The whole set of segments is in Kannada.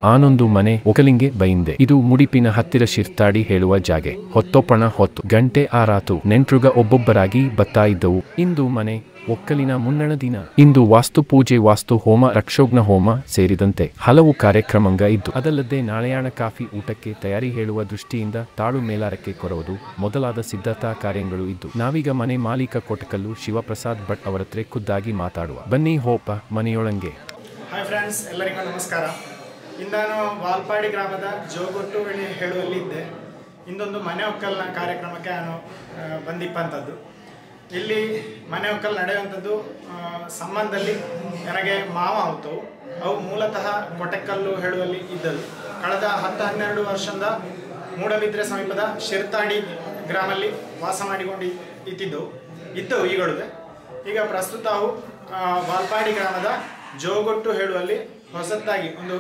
ಆನೊಂದು ಮನೆ ಒಕಲಿಂಗೆ ಬೈಂದೆ. ಇದು ಮುಡಿಪಿನ ಹತ್ತಿರ ಶಿರ್ತಾಡಿ ಹೇಳುವ ಜಾಗೆ. ಹೊತ್ತೊಪ್ಪಣ ಹೊತ್ತು ಗಂಟೆ ಆರಾತು. ನೆಂಟ್ರುಗ ಒಬ್ಬೊಬ್ಬರಾಗಿ ಬತ್ತಾ ಇದ್ದವು. ಇಂದು ಮನೆ ಒಕ್ಕಲಿನ ಮುನ್ನಣ ದಿನ. ಇಂದು ವಾಸ್ತು ಪೂಜೆ, ವಾಸ್ತು ಹೋಮ, ರಕ್ಷೋಗ್ನ ಹೋಮ ಸೇರಿದಂತೆ ಹಲವು ಕಾರ್ಯಕ್ರಮಂಗ ಇದ್ದು, ಅದಲ್ಲದೆ ನಾಳೆಯಾಣ ಕಾಫಿ ಊಟಕ್ಕೆ ತಯಾರಿ ಹೇಳುವ ದೃಷ್ಟಿಯಿಂದ ತಾಳು ಮೇಲಾರಕ್ಕೆ ಕೊಡುವುದು ಮೊದಲಾದ ಸಿದ್ಧತಾ ಕಾರ್ಯಗಳು ಇದ್ದು, ನಾವೀಗ ಮನೆ ಮಾಲೀಕ ಕೊಟಕಲ್ಲು ಶಿವಪ್ರಸಾದ್ ಭಟ್ ಅವರತ್ರ ಖುದ್ದಾಗಿ ಮಾತಾಡುವ. ಬನ್ನಿ ಹೋಪ ಮನೆಯೊಳಂಗೆ. ಹಾಯ್ ಫ್ರೆಂಡ್ಸ್, ಎಲ್ಲರಿಗೂ ನಮಸ್ಕಾರ. ಇಂದಾನು ವಾಲ್ಪಾಡಿ ಗ್ರಾಮದ ಜೋಗೊಟ್ಟು ಹೇಳುವಲ್ಲಿದ್ದೆ. ಇಂದೊಂದು ಮನೆ ಒಕ್ಕಲ್ನ ಕಾರ್ಯಕ್ರಮಕ್ಕೆ ನಾನು ಬಂದಿಪ್ಪಂಥದ್ದು. ಇಲ್ಲಿ ಮನೆ ಒಕ್ಕಲ್ ನಡೆಯುವಂಥದ್ದು ಸಂಬಂಧದಲ್ಲಿ ನನಗೆ ಮಾವ ಆಗುತ್ತವು. ಅವು ಮೂಲತಃ ಕೊಟೆಕಲ್ಲು ಹೇಳುವಲ್ಲಿ ಇದ್ದವು. ಕಳೆದ 10-12 ವರ್ಷದಿಂದ ಮೂಡಬಿದ್ರೆ ಸಮೀಪದ ಶಿರ್ತಾಡಿ ಗ್ರಾಮಲ್ಲಿ ವಾಸ ಮಾಡಿಕೊಂಡು ಇದ್ದವು ಈಗಳುವೆ. ಈಗ ಪ್ರಸ್ತುತ ಅವು ವಾಲ್ಪಾಡಿ ಗ್ರಾಮದ ಜೋಗೊಟ್ಟು ಹೇಳುವಲ್ಲಿ ಹೊಸದಾಗಿ ಒಂದು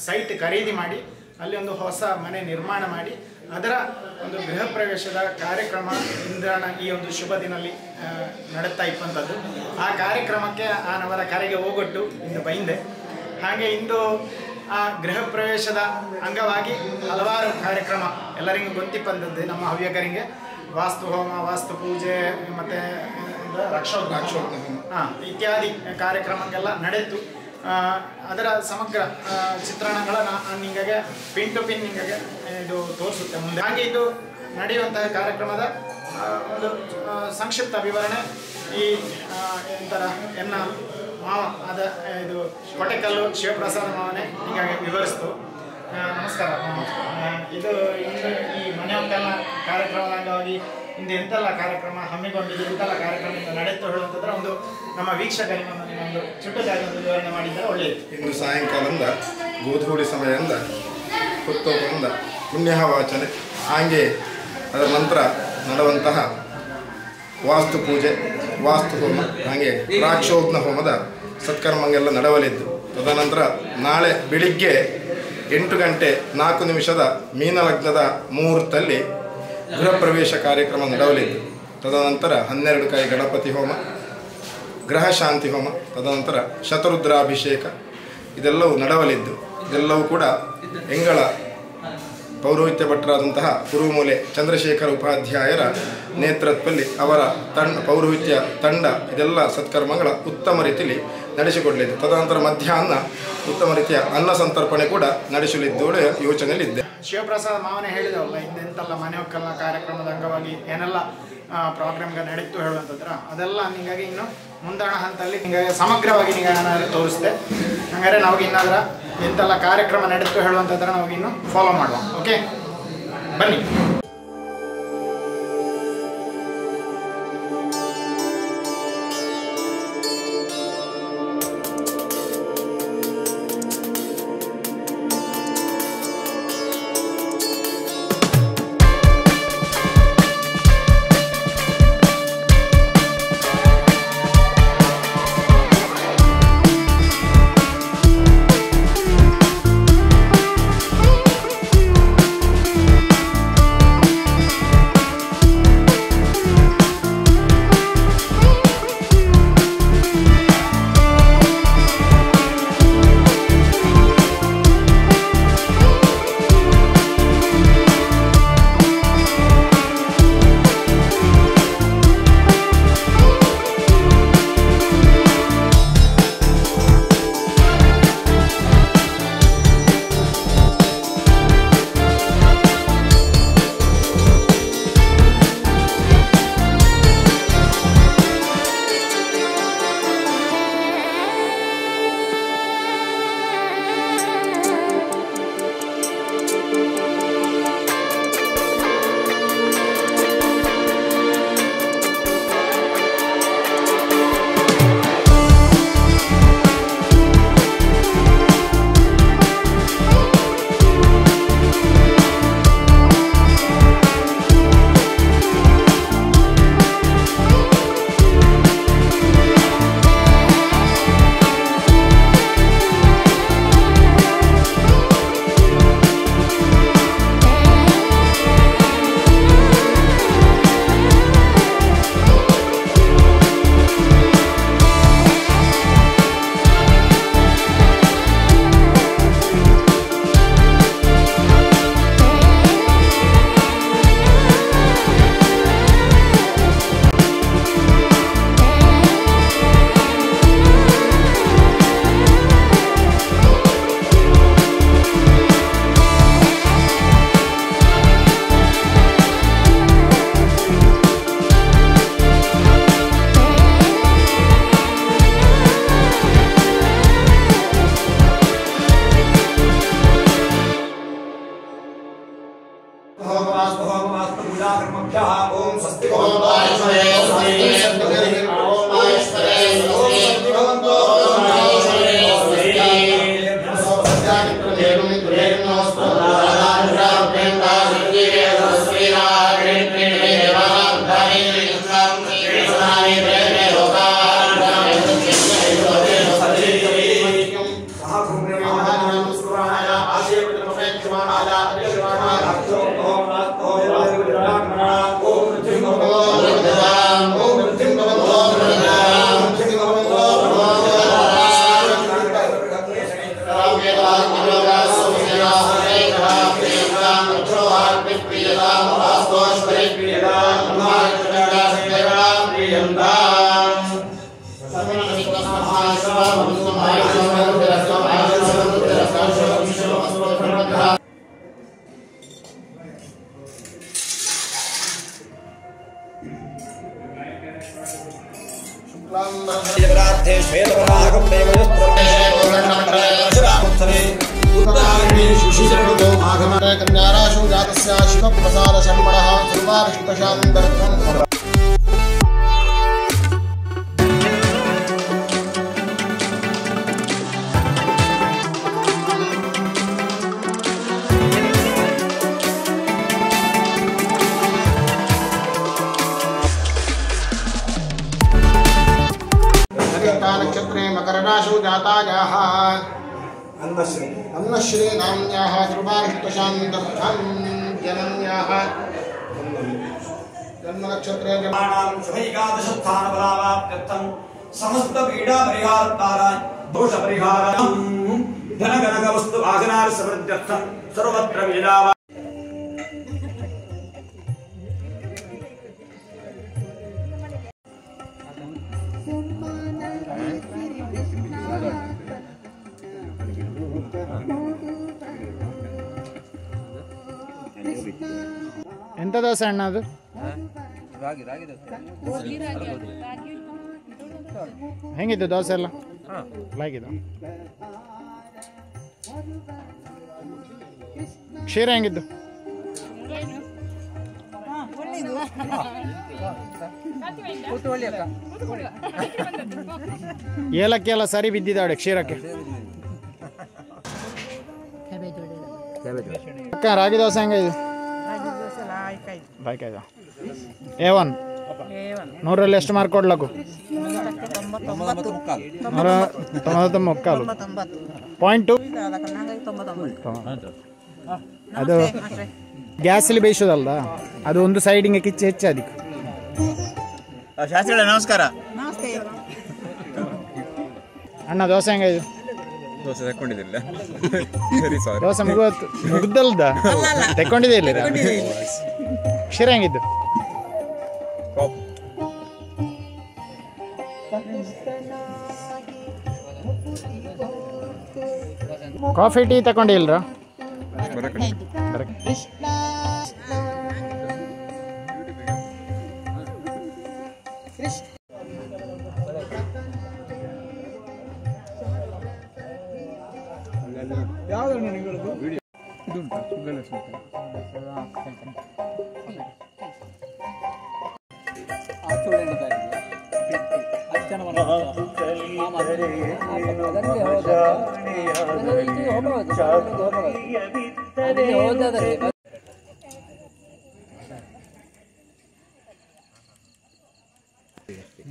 ಸೈಟ್ ಖರೀದಿ ಮಾಡಿ ಅಲ್ಲಿ ಒಂದು ಹೊಸ ಮನೆ ನಿರ್ಮಾಣ ಮಾಡಿ ಅದರ ಒಂದು ಗೃಹ ಪ್ರವೇಶದ ಕಾರ್ಯಕ್ರಮ ಇಂದ್ರನ ಈ ಒಂದು ಶುಭ ದಿನಲ್ಲಿ ನಡೆಸ್ತಾ ಇಪ್ಪಂಥದ್ದು. ಆ ಕಾರ್ಯಕ್ರಮಕ್ಕೆ ಅವರ ಕರೆಗೆ ಹೋಗೊಟ್ಟು ಇಂದು ಬೈಂದೆ. ಹಾಗೆ ಇಂದು ಆ ಗೃಹ ಪ್ರವೇಶದ ಅಂಗವಾಗಿ ಹಲವಾರು ಕಾರ್ಯಕ್ರಮ ಎಲ್ಲರಿಗೂ ಗೊತ್ತಿಪ್ಪಂಥದ್ದು. ನಮ್ಮ ಹವ್ಯಕರಿಗೆ ವಾಸ್ತು ಹೋಮ, ವಾಸ್ತು ಪೂಜೆ ಮತ್ತು ರಕ್ಷೋಗ್ನ ಇತ್ಯಾದಿ ಕಾರ್ಯಕ್ರಮಕ್ಕೆಲ್ಲ ನಡೆಯಿತು. ಅದರ ಸಮಗ್ರ ಚಿತ್ರಣಗಳನ್ನು ನಿಮಗೆ ಪಿನ್ ಟು ಪಿನ್ ನಿಮಗೆ ಇದು ತೋರಿಸುತ್ತೆ ಮುಂದೆ. ಹಾಗೆ ಇದು ನಡೆಯುವಂತಹ ಕಾರ್ಯಕ್ರಮದ ಒಂದು ಸಂಕ್ಷಿಪ್ತ ವಿವರಣೆ ಈ ಒಂಥರ ಎನ್ನ ಮಾವ ಆದ ಇದು ಕೊಟೆಕಲ್ಲು ಶಿವಪ್ರಸಾದ್ ಮಾವನೇ ಹೀಗಾಗಿ ವಿವರಿಸ್ತು. ನಮಸ್ಕಾರ. ಇದು ಇಂದು ಈ ಮನೆ ಒಕ್ಕಲ್ನ ಕಾರ್ಯಕ್ರಮದ ಅಂಗವಾಗಿ ಇಂದು ಎಂತೆಲ್ಲ ಕಾರ್ಯಕ್ರಮ ಹಮ್ಮಿಕೊಂಡಿದ್ದು, ಎಂತೆಲ್ಲ ಕಾರ್ಯಕ್ರಮ ನಡೆಯುತ್ತೆ ಹೇಳುವಂಥದ್ರ ಒಂದು ನಮ್ಮ ವೀಕ್ಷಕರಿಗೆ ಒಂದು ಚುಟುಕಾಗಿ ಒಂದು ವಿವರಣೆ ಮಾಡಿದ್ದರೆ ಒಳ್ಳೆಯದು. ಇಂದು ಸಾಯಂಕಾಲದಿಂದ ಗೋಧೂಳಿ ಸಮಯದಿಂದ ಹೊತ್ತೋಪದಿಂದ ಪುಣ್ಯವಾಚನೆ, ಹಾಗೆ ಅದರ ನಂತರ ನಡೆಯುವಂತಹ ವಾಸ್ತು ಪೂಜೆ, ವಾಸ್ತು ಹೋಮ, ಹಾಗೆ ರಾಕ್ಷೋಗ್ನ ಹೋಮದ ಸತ್ಕರ್ಮಂಗೆಲ್ಲ ನಡೆಯಲಿದ್ದು, ತದನಂತರ ನಾಳೆ ಬೆಳಿಗ್ಗೆ 8:04 ಮೀನಲಗ್ನದ ಮುಹೂರ್ತದಲ್ಲಿ ಗೃಹ ಪ್ರವೇಶ ಕಾರ್ಯಕ್ರಮ ನಡೆಯಲಿದ್ದು, ತದನಂತರ 12 ಗಣಪತಿ ಹೋಮ, ಗ್ರಹ ಶಾಂತಿ ಹೋಮ, ತದನಂತರ ಶತರುದ್ರಾಭಿಷೇಕ ಇದೆಲ್ಲವೂ ನಡೆಯಲಿದ್ದು, ಇದೆಲ್ಲವೂ ಕೂಡ ಎಂಗಳ ಪೌರೋಹಿತ್ಯ ಭಟ್ಟರಾದಂತಹ ಕುರುಮೂಲೆ ಚಂದ್ರಶೇಖರ ಉಪಾಧ್ಯಾಯರ ನೇತೃತ್ವದಲ್ಲಿ ಅವರ ಪೌರೋಹಿತ್ಯ ತಂಡ ಇದೆಲ್ಲ ಸತ್ಕರ್ಮಗಳ ಉತ್ತಮ ರೀತಿಯಲ್ಲಿ ನಡೆಸಿಕೊಡಲಿದ್ದು, ತದನಂತರ ಮಧ್ಯಾಹ್ನ ಉತ್ತಮ ರೀತಿಯ ಅನ್ನ ಸಂತರ್ಪಣೆ ಕೂಡ ನಡೆಸಲಿದ್ದು ಯೋಚನೆಯಲ್ಲಿದ್ದೆ. ಶಿವಪ್ರಸಾದ್ ಮಾವನೇ ಹೇಳಿದವಲ್ಲ, ಇಂದೆಂತೆಲ್ಲ ಮನೆ ಒಕ್ಕಲ್ನ ಕಾರ್ಯಕ್ರಮದ ಅಂಗವಾಗಿ ಏನೆಲ್ಲ ಪ್ರೋಗ್ರಾಮ್ಗೆ ನಡೀತು ಹೇಳುವಂಥದ್ರ ಅದೆಲ್ಲ ನಿಮಗೆ ಇನ್ನು ಮುಂದಣ ಹಂತದಲ್ಲಿ ನಿಮಗೆ ಸಮಗ್ರವಾಗಿ ನಿಮಗೆ ಏನಾದರೂ ತೋರಿಸಿದೆ. ಹಂಗಾರೆ ನಾವು ಇನ್ನಾದ್ರ ಎಂತೆಲ್ಲ ಕಾರ್ಯಕ್ರಮ ನಡೀತು ಹೇಳುವಂಥದ್ರ ನಾವು ಇನ್ನು ಫಾಲೋ ಮಾಡುವ. ಓಕೆ, ಬನ್ನಿ. कन्याराशो जातस्य शिवप्रसादशर्मणः सर्वारिष्टशान्तर्थम् नक्षत्रे मकरराशो जातायाः अन्नश्री नाम्न्याः सर्वारिष्टशान्तर्थम् जनन्याः जन्मनक्षत्रे शुभैकादशस्थानफलावाप्त्यर्थं समस्तपीडापरिहारताराय दोषपरिहाराय धनगणकवस्तुवाहनार्थं सर्वत्र विजयावा ಎಂತ ದೋಸೆ ಅಣ್ಣ ಅದು? ಹೆಂಗಿತ್ತು ದೋಸೆ ಎಲ್ಲ? ಹೇಗಿದ್ದು? ಕ್ಷೀರ ಹೆಂಗಿದ್ದು? ಏಲಕ್ಕಿ ಎಲ್ಲ ಸರಿ ಬಿದ್ದಿದ್ದಾಳೆ ಕ್ಷೀರಕ್ಕೆ. ಅಕ್ಕ ರಾಗಿ ದೋಸೆ ಹೆಂಗಿದೆ? ಬಾಯ್ಕಾಯ್ದ A1 100ರಲ್ಲಿ ಎಷ್ಟು ಮಾರ್ಕ್ ಕೊಡ್ಲಕ್ಕು? 193 ಪಾಯಿಂಟು. ಅದು ಗ್ಯಾಸಲ್ಲಿ ಬೇಯಿಸೋದಲ್ದ, ಅದು ಒಂದು ಸೈಡಿಗೆ ಕಿಚ್ಚು ಹೆಚ್ಚು ಅದಕ್ಕೆ. ಶಾಸ್ತ್ರಿ ನಮಸ್ಕಾರ. ಅಣ್ಣ ದೋಸೆ ಹೆಂಗಿದೆ? ದೋಸೆ ತಕೊಂಡಿದ್ದಿಲ್ಲ. ದೋಸೆ ಮುಗ್ದಲ್ದ ತೆಕ್ಕೊಂಡಿದೆ ಇಲ್ಲ. ಕ್ಷೀರ ಹೆಂಗಿದ್ದು? Coffee tea ತಗೊಂಡಿಲ್ರ?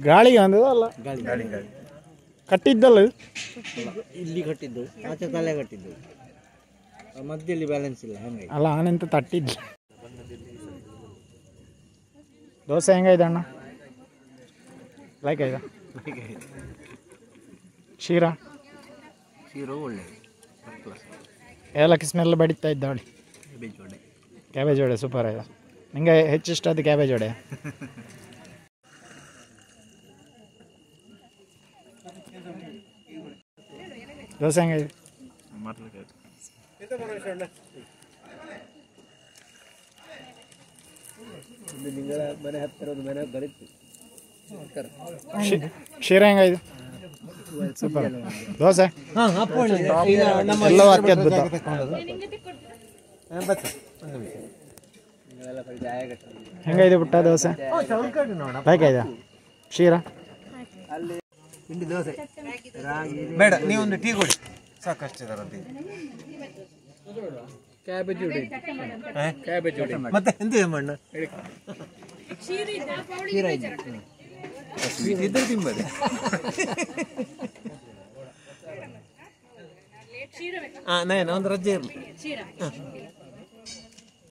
ಗಾಳಿಗೆ ಅಂದದ ಅಲ್ಲ, ಕಟ್ಟಿದ್ದಲ್ಲ ಇಲ್ಲಿ ಕಟ್ಟಿದ್ದು, ಆಚೆ ತಲೆ ಕಟ್ಟಿದ್ದು, ಮಧ್ಯದಲ್ಲಿ ಬ್ಯಾಲೆನ್ಸ್ ಇಲ್ಲ ಹಂಗೆ ಅಲ್ಲ. ಆನೆಂತ ತಟ್ಟಿದ್ದ. ದೋಸೆ ಹೆಂಗೈತೆ ಅಣ್ಣ? ಲೈಕ್ ಆಯ್ತಾ? ಕ್ಷೀರ ಒಳ್ಳೆ ಏಲಕ್ಕಿ ಸ್ಮೆಲ್ ಬಡಿತಾ ಇದ್ದಾವಳಿ. ಕ್ಯಾಬೇಜ್ ವಡೆ ಸೂಪರ್ ಆಯ್ತಾ? ನಿಂಗೆ ಹೆಚ್ಚು ಇಷ್ಟ ಅದು ಕ್ಯಾಬೇಜ್ ವಡೆ? ದೋಸೆ ಹೆಂಗೈತೆ? ಮನೆ ಹತ್ತಿರ ಮನೆ ಬರೀತು. ಕ್ಷೀರ ಹೆಂಗಾಯ್ತು? ಸೂಪರ್. ದೋಸೆ ಎಲ್ಲವೂ ಅತ್ಯದ್ಭುತ. ಹೆಂಗೈದು ಪುಟ್ಟ ದೋಸೆ ಹೇಗಿದೆ ಶೀರಾ ಬೇಡ ನೀವೊಂದು ಟೀ ಕೊಡಿ ಸಾಕಷ್ಟು ಇದರಲ್ಲಿ ಮತ್ತೆ ಎಂತ ಮಣ್ಣ ಇದ್ರೆ ತಿಂಬದೆ ನಾನು ಒಂದು ರಜೆ ಇರಲಿ